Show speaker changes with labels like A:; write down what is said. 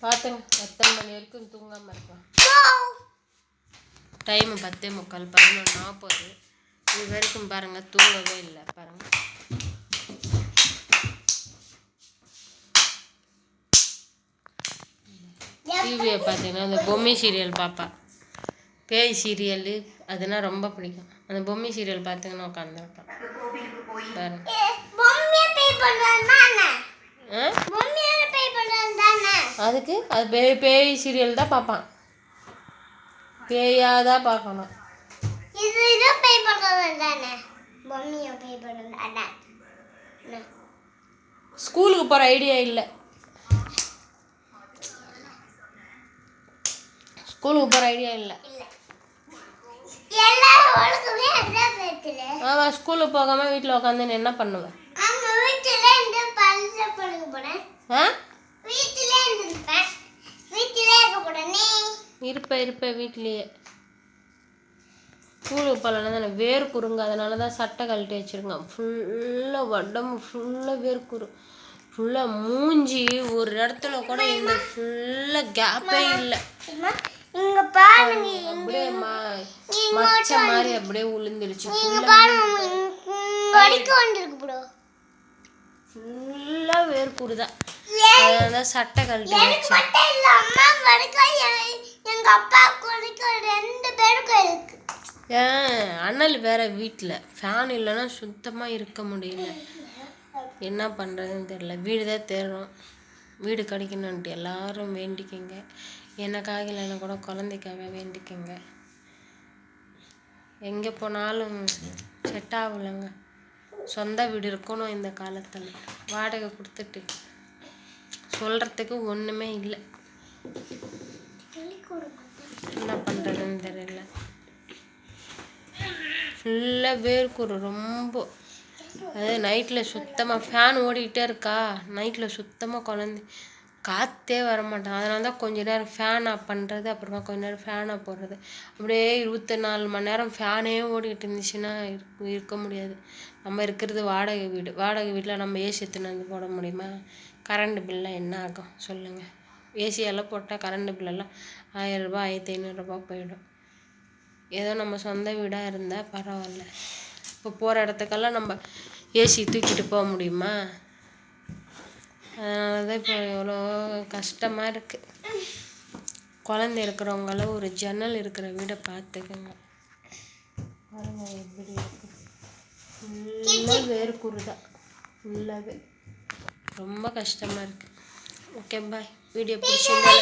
A: பார்த்துங்க எத்தனை மணி வரைக்கும் தூங்காமல் இருக்கலாம். டைமு 10:45 11:40. இது வரைக்கும் பாருங்கள் தூங்கவே இல்லை பாருங்கள். டிவியை பார்த்தீங்கன்னா அந்த பொம்மை சீரியல் பார்ப்பா. பேய் சீரியல் அதெல்லாம் ரொம்ப பிடிக்கும். அந்த பொம்மை சீரியல் பார்த்தீங்கன்னா உட்காந்துருப்பான் பாருங்க. அதுக்கு அது பேய் சீரியல் தான் பார்ப்பான். பேயாக தான் பார்க்கணும். ஸ்கூலுக்கு போகிற ஐடியா இல்லை. ஸ்கூலுக்கு போகிற ஐடியா இல்லை. ஆமாம், ஸ்கூலுக்கு போகாமல் வீட்டில் உட்காந்து என்ன பண்ணுவேன்? இருப்பேன் வீட்லேயே. ஸ்கூலுக்கு போகலன்னா தானே வேர்க்குருங்க. அதனால தான் சட்டை கழட்டி வச்சுருங்க. ஃபுல்லாக உடம்பு ஃபுல்லாக வேர்க்குரு. ஃபுல்லாக மூஞ்சி ஒரு இடத்துல கூட இந்த ஃபுல்லாக கேப்பே இல்லை. அப்படியே மச்ச மாதிரி அப்படியே உளுந்துருச்சு. ஃபுல்லாக வேர்க்குருதான். அதான் சட்டை கழட்டி வச்சு. அண்ணல் வேற வீட்டில் ஃபேன் இல்லைன்னா சுத்தமாக இருக்க முடியல. என்ன பண்ணுறதுன்னு தெரியல. வீடு தான் தேடுறோம். வீடு கிடைக்கணுன்ட்டு எல்லாரும் வேண்டிக்கங்க. எனக்காக இல்லைன்னா கூட குழந்தைக்காக வேண்டிக்கங்க. எங்கே போனாலும் செட் ஆகலைங்க. சொந்த வீடு இருக்கணும் இந்த காலத்தில். வாடகை கொடுத்துட்டு சொல்கிறதுக்கு ஒன்றுமே இல்லை. என்ன பண்ணுறதுன்னு தெரியல. ஃபுல்லாக வேர்க்குரு ரொம்ப. அது நைட்டில் சுத்தமாக ஃபேன் ஓடிக்கிட்டே இருக்கா. நைட்டில் சுத்தமாக குழந்தை காற்றே வரமாட்டேன். அதனால தான் கொஞ்ச நேரம் ஃபேன் ஆஃப் பண்ணுறது, அப்புறமா கொஞ்ச நேரம் ஃபேன் ஆஃப் போடுறது. அப்படியே 24 மணி நேரம் ஃபேனே ஓடிக்கிட்டு இருந்துச்சுன்னா இருக்க முடியாது. நம்ம இருக்கிறது வாடகை வீடு. வாடகை வீட்டில் நம்ம ஏசி எடுத்துன்னு வந்து போட முடியுமா? கரண்ட் பில்லாம் என்ன ஆகும் சொல்லுங்கள். ஏசியெல்லாம் போட்டால் கரண்ட் பில்லெல்லாம் 1000 ரூபா 1500 போயிடும். ஏதோ நம்ம சொந்த வீடாக இருந்தால் பரவாயில்ல. இப்போ போகிற இடத்துக்கெல்லாம் நம்ம ஏசி தூக்கிட்டு போக முடியுமா? அதனால தான் இப்போ எவ்வளோ கஷ்டமாக இருக்குது. குழந்தை இருக்கிறவங்களாம் ஒரு ஜன்னல் இருக்கிற வீடை பார்த்துக்குங்க. எப்படி இருக்கு? ஃபுல்லாக வேர்க்குரு தான். ஃபுல்லாகவே ரொம்ப கஷ்டமாக இருக்குது. Okay bye. வீடியோ பிடிச்சிருந்தா